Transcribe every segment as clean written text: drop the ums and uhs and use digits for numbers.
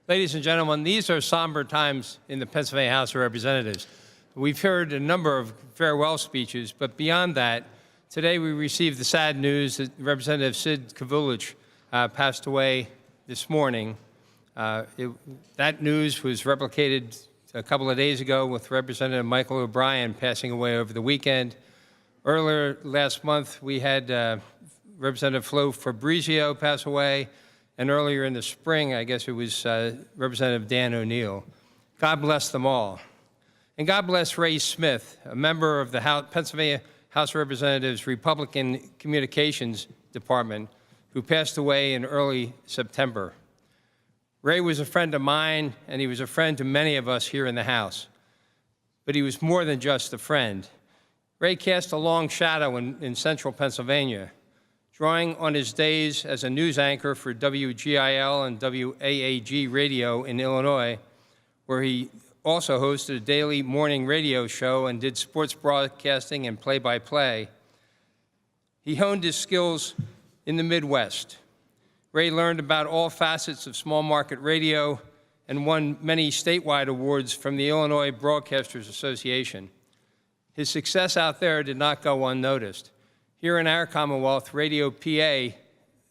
Ladies and gentlemen, these are somber times in the Pennsylvania House of Representatives. We've heard a number of farewell speeches, but beyond that, today we received the sad news that Representative Sid Kavulich passed away this morning. That news was replicated a couple of days ago with Representative Michael O'Brien passing away over the weekend. Earlier last month, we had Representative Flo Fabrizio pass away, and earlier in the spring, I guess it was Representative Dan O'Neill. God bless them all. And God bless Ray Smith, a member of the Pennsylvania House of Representatives Republican Communications Department, who passed away in early September. Ray was a friend of mine, and he was a friend to many of us here in the House. But he was more than just a friend. Ray cast a long shadow in central Pennsylvania, drawing on his days as a news anchor for WGIL and WAAG radio in Illinois, where he also hosted a daily morning radio show and did sports broadcasting and play-by-play. He honed his skills in the Midwest. Ray learned about all facets of small market radio and won many statewide awards from the Illinois Broadcasters Association. His success out there did not go unnoticed. Here in our Commonwealth, the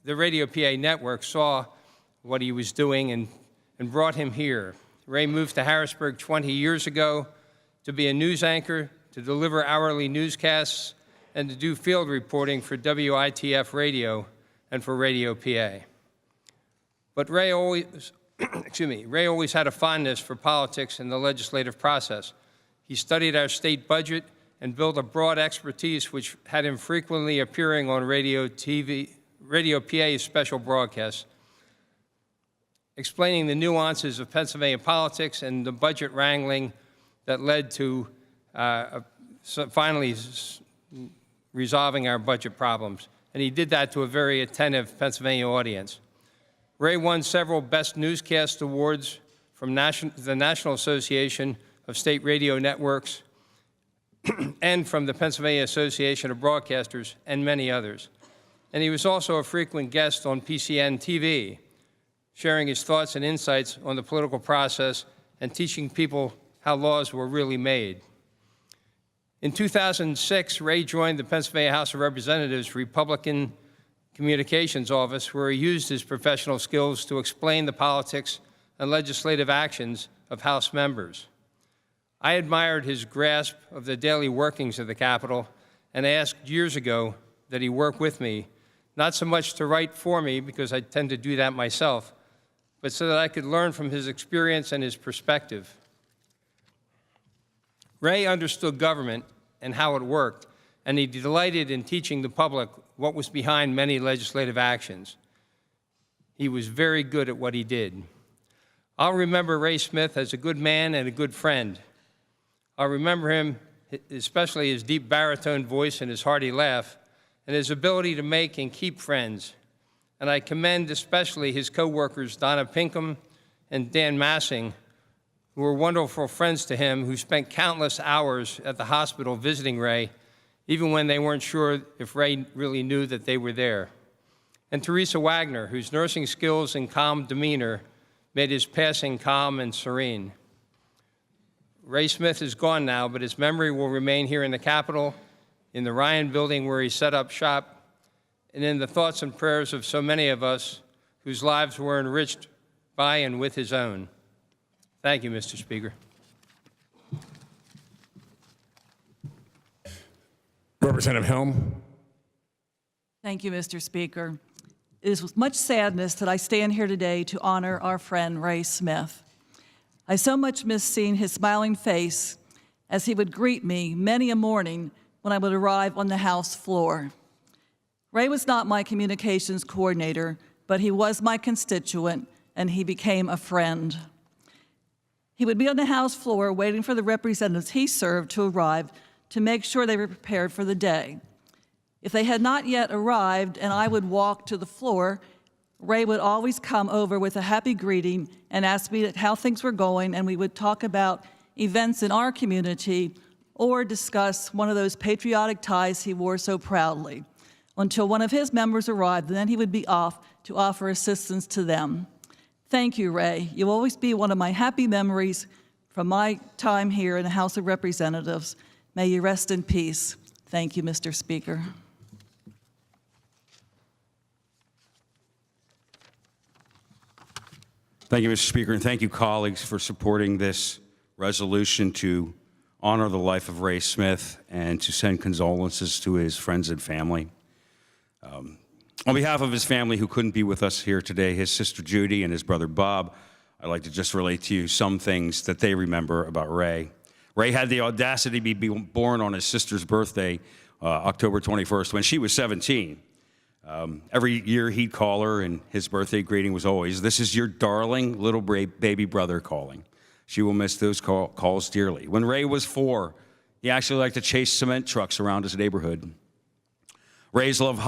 Radio PA network saw what he was doing and brought him here. Ray moved to Harrisburg 20 years ago to be a news anchor, to deliver hourly newscasts, and to do field reporting for WITF Radio and for Radio PA. But Ray always had a fondness for politics and the legislative process. He studied our state budget and built a broad expertise which had him frequently appearing on Radio PA's special broadcasts, explaining the nuances of Pennsylvania politics and the budget wrangling that led to finally resolving our budget problems. And he did that to a very attentive Pennsylvania audience. Ray won several Best Newscast Awards from the National Association of State Radio Networks and from the Pennsylvania Association of Broadcasters and many others. And he was also a frequent guest on PCN TV, sharing his thoughts and insights on the political process and teaching people how laws were really made. In 2006, Ray joined the Pennsylvania House of Representatives Republican Communications Office, where he used his professional skills to explain the politics and legislative actions of House members. I admired his grasp of the daily workings of the Capitol and asked years ago that he work with me, not so much to write for me, because I tend to do that myself, but so that I could learn from his experience and his perspective. Ray understood government and how it worked, and he delighted in teaching the public what was behind many legislative actions. He was very good at what he did. I'll remember Ray Smith as a good man and a good friend. I'll remember him, especially his deep baritone voice and his hearty laugh, and his ability to make and keep friends. And I commend especially his co-workers, Donna Pinkham and Dan Massing, who were wonderful friends to him, who spent countless hours at the hospital visiting Ray, even when they weren't sure if Ray really knew that they were there. And Teresa Wagner, whose nursing skills and calm demeanor made his passing calm and serene. Ray Smith is gone now, but his memory will remain here in the Capitol, in the Ryan Building where he set up shop, and in the thoughts and prayers of so many of us whose lives were enriched by and with his own. Thank you, Mr. Speaker. Representative Helm. Thank you, Mr. Speaker. It is with much sadness that I stand here today to honor our friend Ray Smith. I so much miss seeing his smiling face as he would greet me many a morning when I would arrive on the House floor. Ray was not my communications coordinator, but he was my constituent, and he became a friend. He would be on the House floor waiting for the representatives he served to arrive to make sure they were prepared for the day. If they had not yet arrived and I would walk to the floor, Ray would always come over with a happy greeting and ask me how things were going, and we would talk about events in our community or discuss one of those patriotic ties he wore so proudly, until one of his members arrived, and then he would be off to offer assistance to them. Thank you, Ray. You'll always be one of my happy memories from my time here in the House of Representatives. May you rest in peace. Thank you, Mr. Speaker. Thank you, Mr. Speaker, and thank you, colleagues, for supporting this resolution to honor the life of Ray Smith and to send condolences to his friends and family. On behalf of his family who couldn't be with us here today, his sister Judy and his brother Bob, I'd like to just relate to you some things that they remember about Ray. Ray had the audacity to be born on his sister's birthday, October 21st, when she was 17. Every year he'd call her, and his birthday greeting was always, "This is your darling little baby brother calling." She will miss those calls dearly. When Ray was 4, he actually liked to chase cement trucks around his neighborhood. Ray's love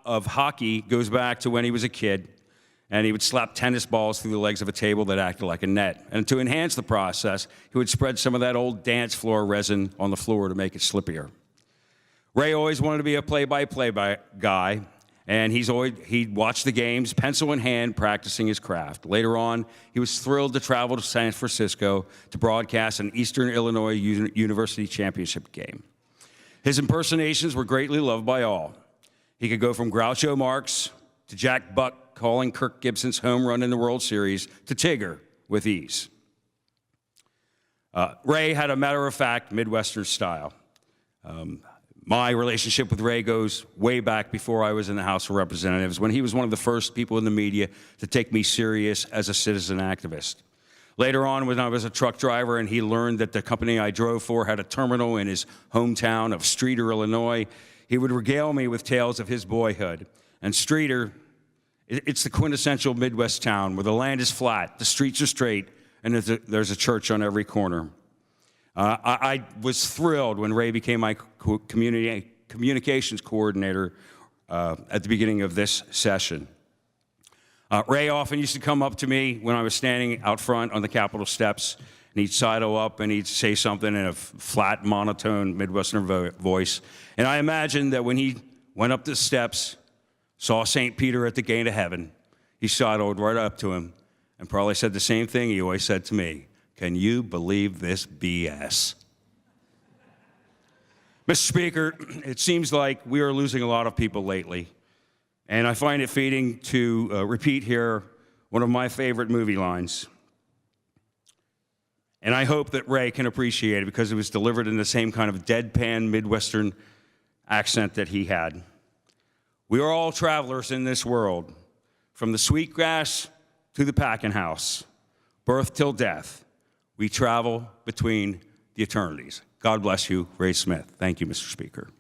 of hockey goes back to when he was a kid, and he would slap tennis balls through the legs of a table that acted like a net. And to enhance the process, he would spread some of that old dance floor resin on the floor to make it slippier. Ray always wanted to be a play-by-play guy, and he'd watch the games, pencil in hand, practicing his craft. Later on, he was thrilled to travel to San Francisco to broadcast an Eastern Illinois University championship game. His impersonations were greatly loved by all. He could go from Groucho Marx to Jack Buck calling Kirk Gibson's home run in the World Series to Tigger with ease. Ray had a matter-of-fact Midwestern style. My relationship with Ray goes way back before I was in the House of Representatives, when he was one of the first people in the media to take me serious as a citizen activist. Later on, when I was a truck driver and he learned that the company I drove for had a terminal in his hometown of Streeter, Illinois, he would regale me with tales of his boyhood. And Streeter, it's the quintessential Midwest town where the land is flat, the streets are straight, and there's a church on every corner. I was thrilled when Ray became my communications coordinator at the beginning of this session. Ray often used to come up to me when I was standing out front on the Capitol steps, and he'd sidle up and he'd say something in a flat, monotone Midwestern voice. And I imagined that when he went up the steps, saw St. Peter at the gate of heaven, he sidled right up to him and probably said the same thing he always said to me: "Can you believe this BS?" Mr. Speaker, it seems like we are losing a lot of people lately, and I find it fitting to repeat here one of my favorite movie lines. And I hope that Ray can appreciate it because it was delivered in the same kind of deadpan Midwestern accent that he had. "We are all travelers in this world, from the sweetgrass to the packing house, birth till death. We travel between the eternities." God bless you, Ray Smith. Thank you, Mr. Speaker.